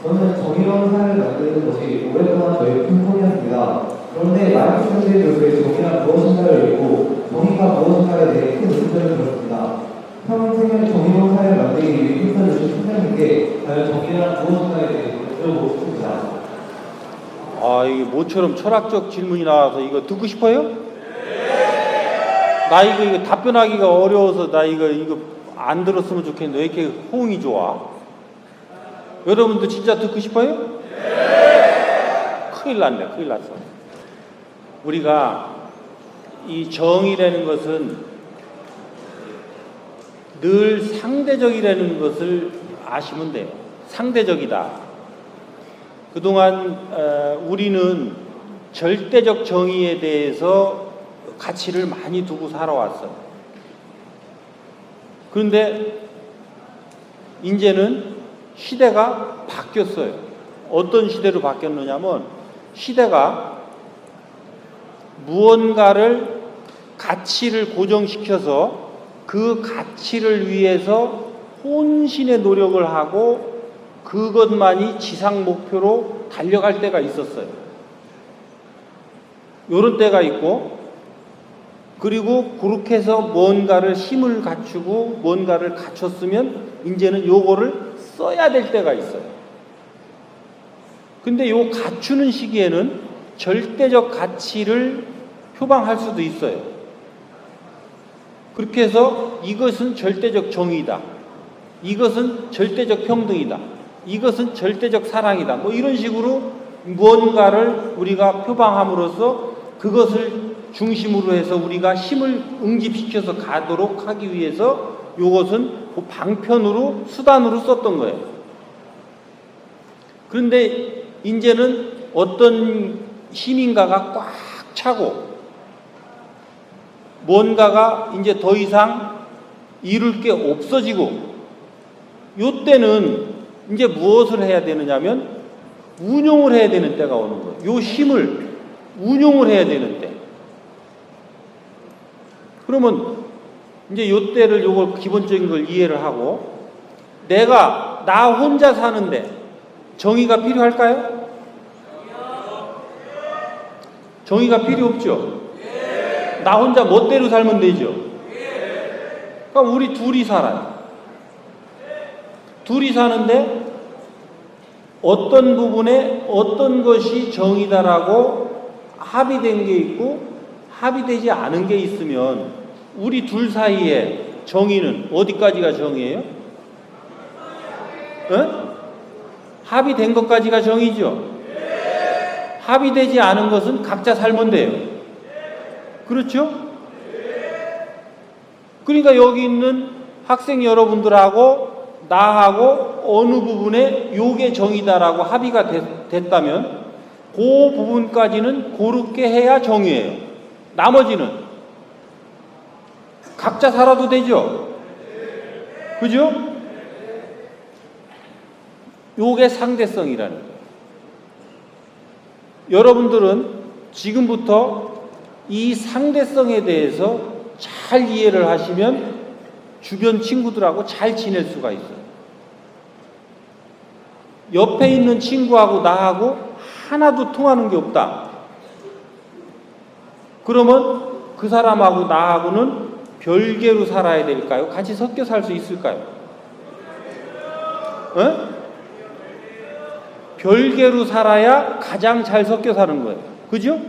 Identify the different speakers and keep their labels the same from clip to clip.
Speaker 1: 저는 정의로운 사회를 만드는 것이 오랫동안 저의 큰 꿈이었습니다. 그런데 마이클 샌델 교수의 정의란 무엇인가를 읽고 정의가 무엇인가에 대해 큰 의문점을 들었습니다. 평생을 정의로운 사회를 만들기 위해 힘써주신 선생님께 과연 정의란 무엇인가에 대해 여쭤보고 싶습니다.
Speaker 2: 아, 이게 모처럼 철학적 질문이 나와서 이거 듣고 싶어요? 나 이거 답변하기가 어려워서 나 이거 안 들었으면 좋겠는데 왜 이렇게 호응이 좋아? 여러분도 진짜 듣고 싶어요? 큰일 났네, 큰일 났어. 우리가 이 정의라는 것은 늘 상대적이라는 것을 아시면 돼요. 상대적이다. 그동안 우리는 절대적 정의에 대해서 가치를 많이 두고 살아왔어요. 그런데 이제는 시대가 바뀌었어요. 어떤 시대로 바뀌었느냐면 시대가 무언가를 가치를 고정시켜서 그 가치를 위해서 혼신의 노력을 하고 그것만이 지상 목표로 달려갈 때가 있었어요. 요런 때가 있고, 그리고 그렇게 해서 뭔가를 힘을 갖추고 뭔가를 갖췄으면 이제는 요거를 써야 될 때가 있어요. 근데 요 갖추는 시기에는 절대적 가치를 표방할 수도 있어요. 그렇게 해서 이것은 절대적 정의다. 이것은 절대적 평등이다. 이것은 절대적 사랑이다. 뭐 이런 식으로 무언가를 우리가 표방함으로써 그것을 중심으로 해서 우리가 힘을 응집시켜서 가도록 하기 위해서 이것은 그 방편으로 수단으로 썼던 거예요. 그런데 이제는 어떤 힘인가가 꽉 차고 뭔가가 이제 더 이상 이룰 게 없어지고 요때는 이제 무엇을 해야 되느냐면 운용을 해야 되는 때가 오는 거예요. 요 힘을 운용을 해야 되는 때. 그러면 이제 요때를 요걸 기본적인 걸 이해를 하고 내가 나 혼자 사는데 정의가 필요할까요? 정의가 필요 없죠. 나 혼자 멋대로 살면 되죠. 그러니까 우리 둘이 살아요. 둘이 사는데 어떤 부분에 어떤 것이 정의다라고 합의된 게 있고 합의되지 않은 게 있으면 우리 둘 사이에 정의는 어디까지가 정의예요? 합의된 것까지가 정의죠. 합의되지 않은 것은 각자 살면 돼요. 그렇죠? 그러니까 여기 있는 학생 여러분들하고 나하고 어느 부분에 요게 정의다라고 합의가 됐다면 그 부분까지는 그렇게 해야 정의예요. 나머지는 각자 살아도 되죠? 그죠? 요게 상대성이라는 거예요. 여러분들은 지금부터 이 상대성에 대해서 잘 이해를 하시면 주변 친구들하고 잘 지낼 수가 있어요. 옆에 있는 친구하고 나하고 하나도 통하는 게 없다. 그러면 그 사람하고 나하고는 별개로 살아야 될까요? 같이 섞여 살 수 있을까요? 별개로 살아야 가장 잘 섞여 사는 거예요. 그죠?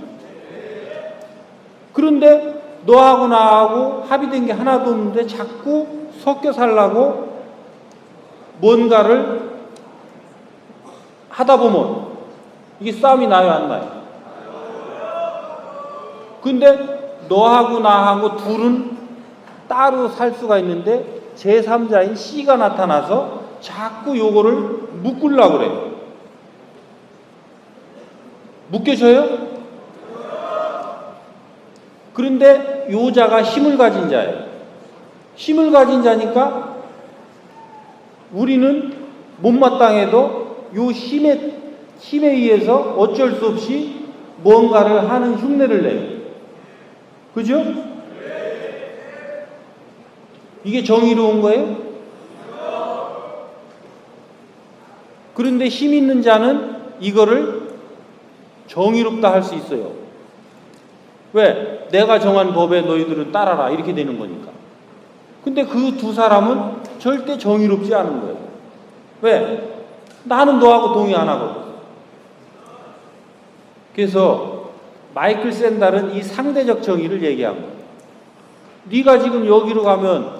Speaker 2: 그런데 너하고 나하고 합의된 게 하나도 없는데 자꾸 섞여 살라고 뭔가를 하다 보면 이게 싸움이 나요, 안 나요? 근데 너하고 나하고 둘은 따로 살 수가 있는데 제3자인 C가 나타나서 자꾸 요거를 묶으려고 그래요. 묶여져요? 그런데 요자가 힘을 가진 자예요. 힘을 가진 자니까 우리는 못마땅해도 요 힘에 의해서 어쩔 수 없이 뭔가를 하는 흉내를 내요. 그죠? 이게 정의로운 거예요? 그런데 힘 있는 자는 이거를 정의롭다 할 수 있어요. 왜? 내가 정한 법에 너희들은 따라라 이렇게 되는 거니까. 근데 그 두 사람은 절대 정의롭지 않은 거예요. 왜? 나는 너하고 동의 안 하거든. 그래서 마이클 샌달은 이 상대적 정의를 얘기한 거예요. 네가 지금 여기로 가면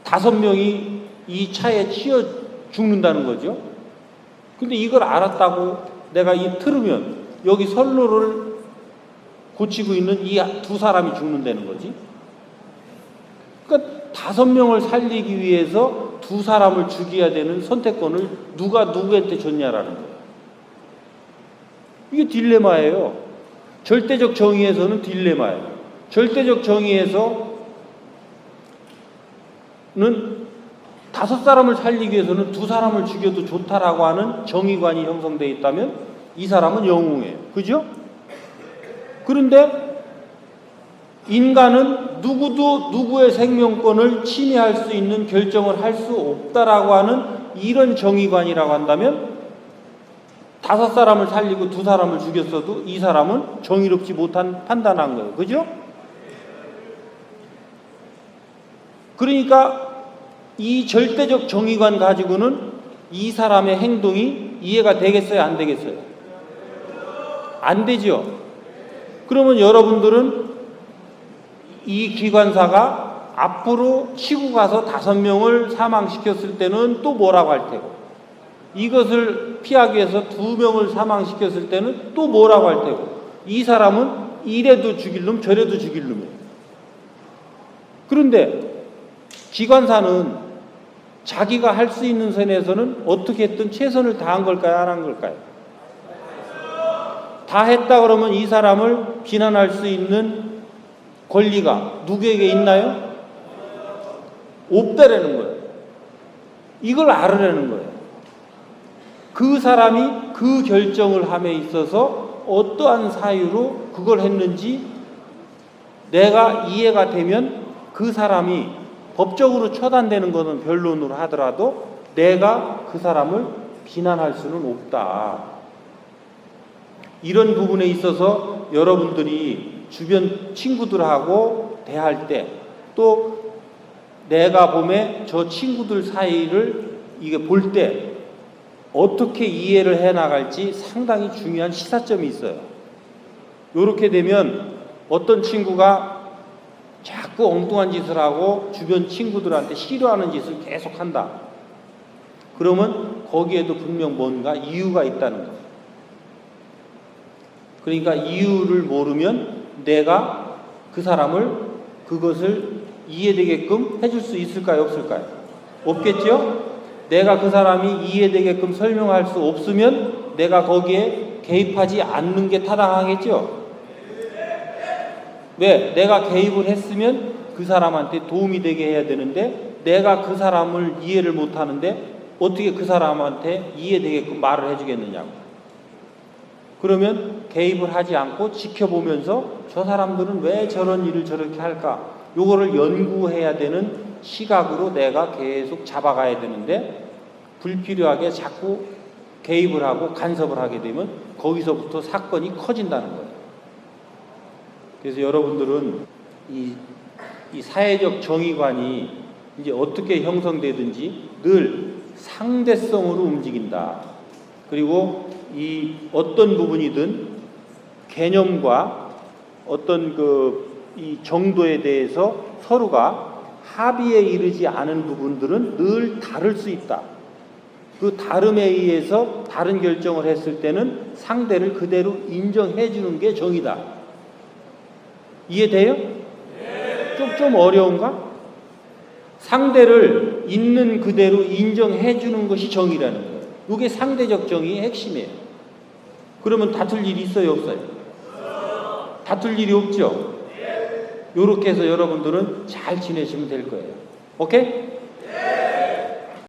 Speaker 2: 5명이 이 차에 치여 죽는다는 거죠. 근데 이걸 알았다고 내가 이 틀으면 여기 선로를 고치고 있는 이 두 사람이 죽는다는 거지. 그러니까 5명을 살리기 위해서 두 사람을 죽여야 되는 선택권을 누가 누구한테 줬냐라는 거예요. 이게 딜레마예요. 절대적 정의에서는 딜레마예요. 절대적 정의에서는 5사람을 살리기 위해서는 2사람을 죽여도 좋다라고 하는 정의관이 형성되어 있다면 이 사람은 영웅이에요. 그죠? 그런데 인간은 누구도 누구의 생명권을 침해할 수 있는 결정을 할 수 없다라고 하는 이런 정의관이라고 한다면 5사람을 살리고 2사람을 죽였어도 이 사람은 정의롭지 못한 판단한 거예요. 그죠? 그러니까 이 절대적 정의관 가지고는 이 사람의 행동이 이해가 되겠어요? 안 되겠어요? 안 되죠? 그러면 여러분들은 이 기관사가 앞으로 치고 가서 5명을 사망시켰을 때는 또 뭐라고 할 테고, 이것을 피하기 위해서 2명을 사망시켰을 때는 또 뭐라고 할 테고, 이 사람은 이래도 죽일 놈 저래도 죽일 놈이에요. 그런데 기관사는 자기가 할 수 있는 선에서는 어떻게 했든 최선을 다한 걸까요? 안 한 걸까요? 다 했다 그러면 이 사람을 비난할 수 있는 권리가 누구에게 있나요? 없다라는 거예요. 이걸 알으라는 거예요. 그 사람이 그 결정을 함에 있어서 어떠한 사유로 그걸 했는지 내가 이해가 되면 그 사람이 법적으로 처단되는 것은 변론으로 하더라도 내가 그 사람을 비난할 수는 없다. 이런 부분에 있어서 여러분들이 주변 친구들하고 대할 때, 또 내가 보면 저 친구들 사이를 이게 볼 때 어떻게 이해를 해 나갈지 상당히 중요한 시사점이 있어요. 이렇게 되면 어떤 친구가 자꾸 엉뚱한 짓을 하고 주변 친구들한테 싫어하는 짓을 계속 한다. 그러면 거기에도 분명 뭔가 이유가 있다는 거예요. 그러니까 이유를 모르면 내가 그 사람을 그것을 이해되게끔 해줄 수 있을까요? 없을까요? 없겠죠? 내가 그 사람이 이해되게끔 설명할 수 없으면 내가 거기에 개입하지 않는 게 타당하겠죠? 왜? 내가 개입을 했으면 그 사람한테 도움이 되게 해야 되는데 내가 그 사람을 이해를 못하는데 어떻게 그 사람한테 이해되게끔 말을 해주겠느냐고. 그러면 개입을 하지 않고 지켜보면서 저 사람들은 왜 저런 일을 저렇게 할까? 요거를 연구해야 되는 시각으로 내가 계속 잡아가야 되는데 불필요하게 자꾸 개입을 하고 간섭을 하게 되면 거기서부터 사건이 커진다는 거예요. 그래서 여러분들은 이 사회적 정의관이 이제 어떻게 형성되든지 늘 상대성으로 움직인다. 그리고 이 어떤 부분이든 개념과 어떤 이 정도에 대해서 서로가 합의에 이르지 않은 부분들은 늘 다를 수 있다. 그 다름에 의해서 다른 결정을 했을 때는 상대를 그대로 인정해 주는 게 정의다. 이해돼요? 좀 어려운가? 상대를 있는 그대로 인정해 주는 것이 정의라는 거예요. 이게 상대적 정의의 핵심이에요. 그러면 다툴 일이 있어요? 없어요? 다툴 일이 없죠? 이렇게 해서 여러분들은 잘 지내시면 될 거예요. 오케이?